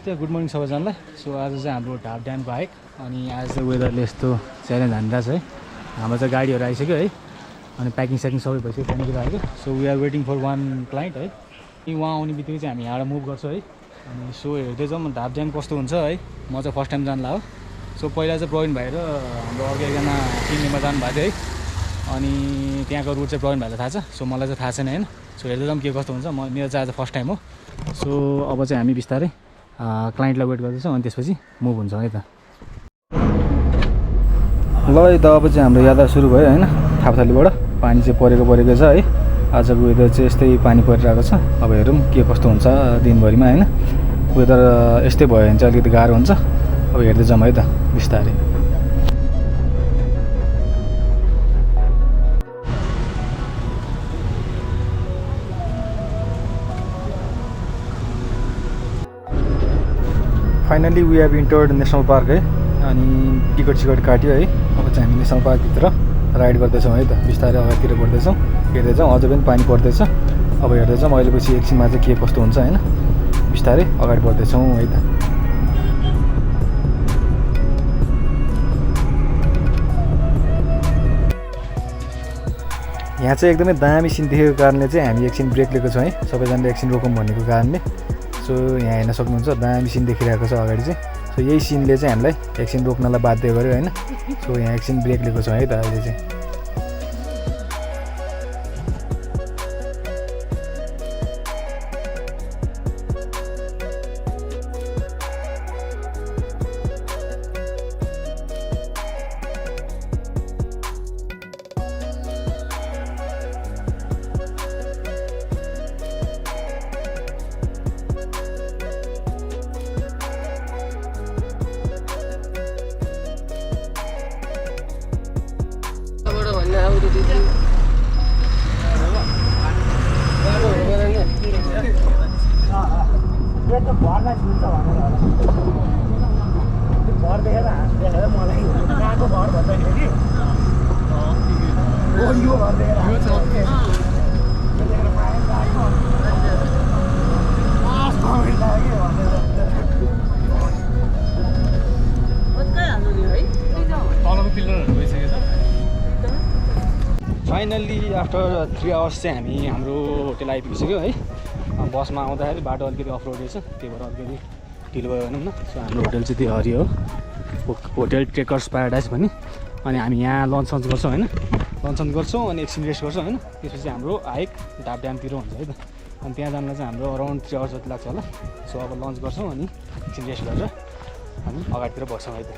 नमस्ते good morning सबैजनालाई। So आज चाहिँ हाम्रो ढाप ड्यामको हाइक अनि आज चाहिँ वेदरले यस्तो च्यालेन्ज हानिरहेको छ है। हाम्रो चाहिँ गाडीहरू आइसक्यो है अनि प्याकिङ सबै भइसक्यो त्यहाँनिर आएको। So we are waiting for one client है। अनि उहाँ आउने बित्तिकै चाहिँ हामी यहाँबाट मुभ गर्छौँ है। अनि सो हेर्दै जाउँ ढाप ड्याम कस्तो हुन्छ है। म चाहिँ फर्स्ट टाइम जानु लाग्यो। सो पहिला चाहिँ प्रवीण भाइ र हाम्रो अर्को एकजना टिम मेम्बर जानुभएको थियो है। अनि त्यहाँको रुट चाहिँ प्रवीण भाइलाई थाहा छ। सो मलाई चाहिँ थाहा छैन होइन। सो हेर्दै जाउँ के कस्तो हुन्छ। मेरो चाहिँ आज फर्स्ट टाइम हो। सो अब चाहिँ हामी बिस्तारै क्लाइन्टलाई वेट गर्दैछौँ अनि त्यसपछि मुभ हुन्छ है त। ल है त अब चाहिँ हाम्रो यात्रा सुरु भयो होइन। थापथालीबाट पानी चाहिँ परेको छ है। आजको वेदर चाहिँ यस्तै पानी परिरहेको छ। अब हेरौँ के कस्तो हुन्छ दिनभरिमा होइन। वेदर यस्तै भयो भने चाहिँ अलिकति गाह्रो हुन्छ। अब हेर्दै जाउँ है त बिस्तारै। Finally we have entered national park है। अनि टिकट काट्यो है। अब चाहिँ हामी नेसनल पार्कभित्र राइड गर्दैछौँ है त। बिस्तारै अगाडितिर बढ्दैछौँ। हेर्दै जाउँ अझै पनि पानी पर्दैछ। अब हेर्दै जाउँ अहिले पछि एकछिनमा चाहिँ के कस्तो हुन्छ होइन। बिस्तारै अगाडि बढ्दैछौँ है त। यहाँ चाहिँ एकदमै दामी सिन देखेको कारणले चाहिँ हामी एकछिन ब्रेक लिएको छौँ है। सबैजनाले एकछिन रोकौँ भनेको कारणले। सो यहाँ हेर्न सक्नुहुन्छ दामी सिन देखिरहेको छ अगाडि चाहिँ। सो यही सिनले चाहिँ हामीलाई एकछिन रोक्नलाई बाध्य गर्यो होइन। सो यहाँ एकछिन ब्रेक लिएको छौँ है त अहिले चाहिँ। फाइनल्ली आफ्टर 3 आवर्स चाहिँ हामी हाम्रो होटेल आइपुगिसक्यो है। बसमा आउँदाखेरि बाटो अलिकति अफ रोड रहेछ त्यही भएर अलिकति ढिलो भयो भनौँ न। सो हाम्रो होटेल चाहिँ त्यो हरि हो, होटेल ट्रेकर्स प्याराडाइज भन्ने। अनि हामी यहाँ लन्च गर्छौँ होइन। लन्च गर्छौँ अनि एकछिन रेस्ट गर्छौँ होइन। त्यसपछि हाम्रो हाइक ढाप ड्यामतिर हुन्छ है त। अनि त्यहाँ जानलाई चाहिँ हाम्रो अराउन्ड 3 आवर्स जति लाग्छ होला। सो अब लन्च गर्छौँ अनि एकछिन रेस्ट गरेर हामी अगाडितिर बस्छौँ है त।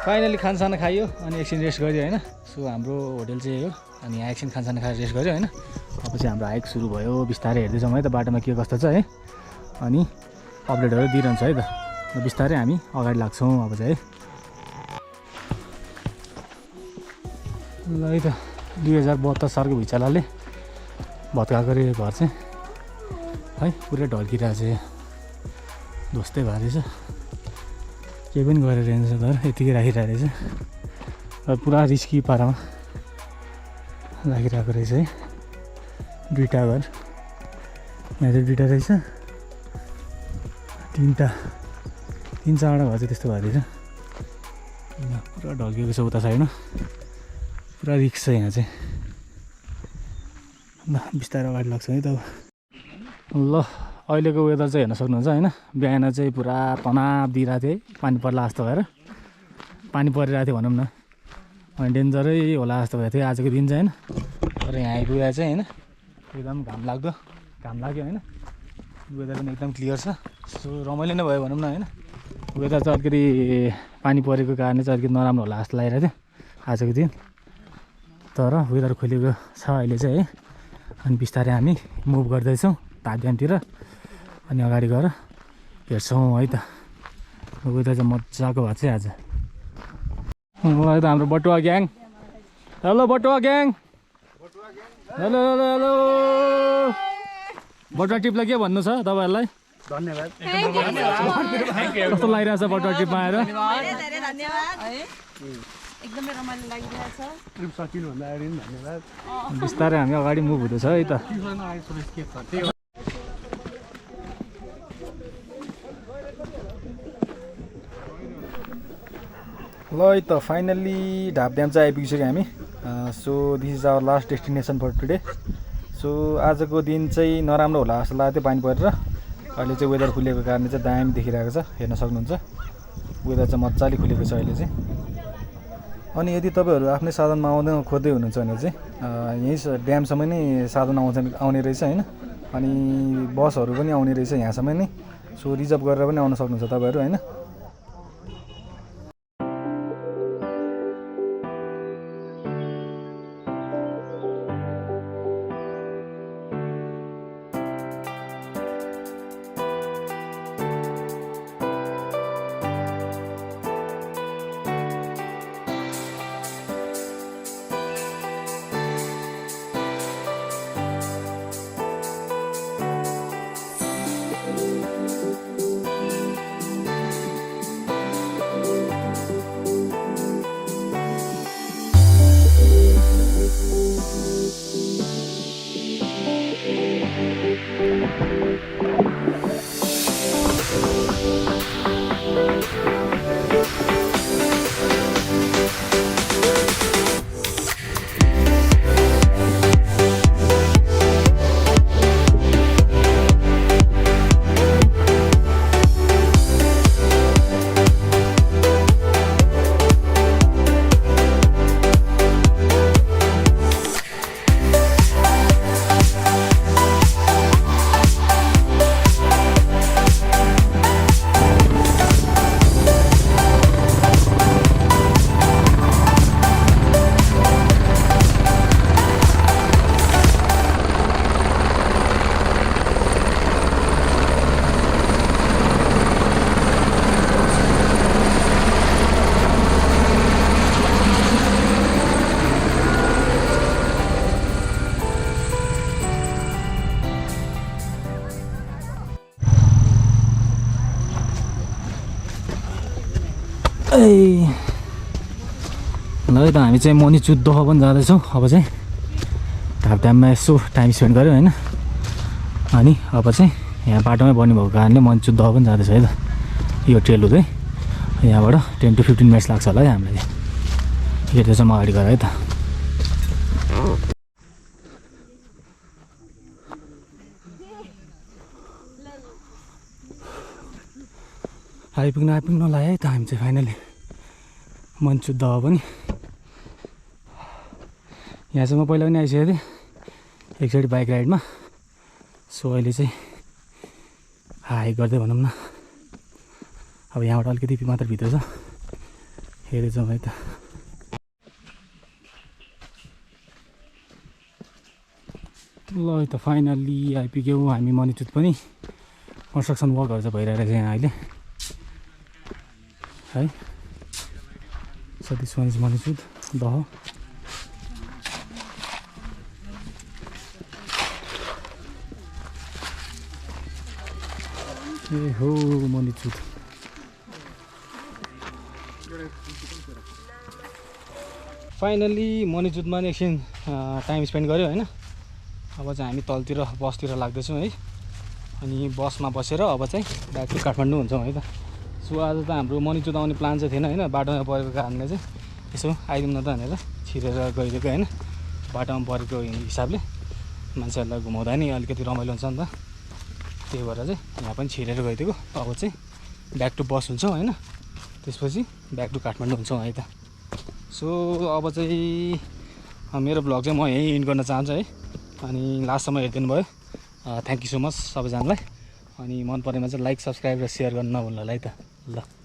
फाइनली खानसाना खायो अनि एकछिन रेस्ट गऱ्यो होइन। सो हाम्रो होटेल चाहिँ यही हो। अनि यहाँ एकछिन खानसाना खाएर रेस्ट गऱ्यो होइन। अब चाहिँ हाम्रो हाइक सुरु भयो। बिस्तारै हेर्दै जाउँ है त बाटोमा के कस्तो छ है। अनि अपडेटहरू दिइरहन्छ है त। बिस्तारै हामी अगाडि लाग्छौँ अब चाहिँ है। ल है त 2072 सालको भुइँचालोले भत्काएको रे घर चाहिँ है। पुरै ढल्किरहेको छ ध्वस्तै भएर रहेछ। केही पनि गरेर रहेछ घर यतिकै राखिरहेको रहेछ। पुरा रिस्की पारामा राखिरहेको रहेछ है। दुईवटा घर यहाँ चाहिँ दुईवटा रहेछ। तिन चारवटा घर चाहिँ त्यस्तो भएर रहेछ। पुरा ढल्किएको छ उता साइडमा। पुरा रिक्स छ यहाँ चाहिँ। ल बिस्तारै अगाडि लाग्छ है त अब। ल अहिलेको वेदर चाहिँ हेर्न सक्नुहुन्छ होइन। बिहान चाहिँ पुरा तनाव दिइरहेको थियो है। पानी पर्ला जस्तो भएर पानी परिरहेको थियो भनौँ न। अनि डेन्जरै होला जस्तो भएको थियो आजको दिन चाहिँ होइन। तर यहाँ आइपुगेर चाहिँ होइन एकदम घाम लाग्यो होइन। वेदर पनि एकदम क्लियर छ। सो रमाइलो नै भयो भनौँ न होइन। वेदर चाहिँ अलिकति पानी परेको कारणले चाहिँ अलिकति नराम्रो होला जस्तो लागिरहेको थियो आजको दिन। तर वेदर खोलेको छ अहिले चाहिँ है। अनि बिस्तारै हामी मुभ गर्दैछौँ ढाप ड्यामतिर। अनि अगाडि गएर हेर्छौँ है त। वेदर चाहिँ मजाको भएको चाहिँ आज। ल त हाम्रो Batuwa gang. Hello Batuwa gang. Hello hello hello. Batuwa ट्रिपलाई के भन्नु छ तपाईँहरूलाई? धन्यवाद। कस्तो लागिरहेको छ बटुवा ट्रिपमा आएर? एकदमै रमाइलो लागिरहेछ। ट्रिप सकिनु भन्दा अगाडि पनि धन्यवाद। बिस्तारै हामी अगाडि मुभ हुँदैछ है त। ल है त फाइनल्ली ढाप ड्याम चाहिँ आइपुगिसक्यो हामी so this is our last destination for today so आजको दिन चाहिँ नराम्रो होला जस्तो लाग्यो थियो पानी परेर अहिले चाहिँ वेदर खुलेको कारणले चाहिँ दामी देखिरहेको छ हेर्न सक्नुहुन्छ वेदर चाहिँ मजाले खुलेको छ अहिले चाहिँ अनि यदि तपाईँहरू आफ्नै साधनमा खोज्दै हुनुहुन्छ भने चाहिँ यहीँ ड्यामसम्म नै साधन आउने रहेछ होइन अनि बसहरू पनि आउने रहेछ यहाँसम्म नै सो रिजर्भ गरेर पनि आउन सक्नुहुन्छ तपाईँहरू होइन ल है त हामी चाहिँ मणिचुद दह पनि जाँदैछौँ अब चाहिँ ढाप ड्याममा यसो टाइम स्पेन्ड गऱ्यो होइन अनि अब चाहिँ यहाँ बाटोमै बनिएको कारणले मणिचुद दह पनि जाँदैछ है त यो ट्रेल हुँदै यहाँबाट 10 to 15 मिनट्स लाग्छ होला है हामीलाई हेर्दैछौँ अगाडि गएर है त आइपुग्न लाग्यो है त हामी चाहिँ फाइनली मणिचुद दह पनि यहाँसम्म पहिला पनि आइसकेको थिएँ एकचोटि बाइक राइडमा सो अहिले चाहिँ हाइक गर्दै भनौँ न अब यहाँबाट अलिकति मात्र भित्र छ हेर्दैछौँ है त ल है त फाइनल्ली आइपुग्यौँ हामी मणिचुद पनि कन्स्ट्रक्सन वर्कहरू चाहिँ भइरहेको छ यहाँ अहिले है So this one is Manichud, Daha. Hey ho, Manichud. Finally मणिचुदमा नि एकछिन टाइम स्पेन्ड गऱ्यो होइन अब चाहिँ हामी तलतिर बसतिर लाग्दैछौँ है अनि बसमा बसेर अब चाहिँ ब्याक टु काठमाडौँ हुन्छौँ है त सो आज त हाम्रो मणिचुद आउने प्लान चाहिँ थिएन होइन बाटोमा परेको कारणले चाहिँ यसो आइदिउँ न त भनेर छिरेर गइदिएको होइन बाटोमा परेको हिसाबले मान्छेहरूलाई घुमाउँदा नि अलिकति रमाइलो हुन्छ नि त त्यही भएर चाहिँ यहाँ पनि छिरेर गइदिएको अब चाहिँ ब्याक टु बस हुन्छौँ होइन त्यसपछि ब्याक टु काठमाडौँ हुन्छौँ है त सो अब चाहिँ मेरो भ्लग चाहिँ म यहीँ इन्ड गर्न चाहन्छु है अनि लास्टसम्म हेरिदिनु भयो थ्याङ्क यू सो मच सबैजनालाई अनि मन परेमा चाहिँ लाइक सब्सक्राइब र सेयर गर्न नभुल्नु होला है त ल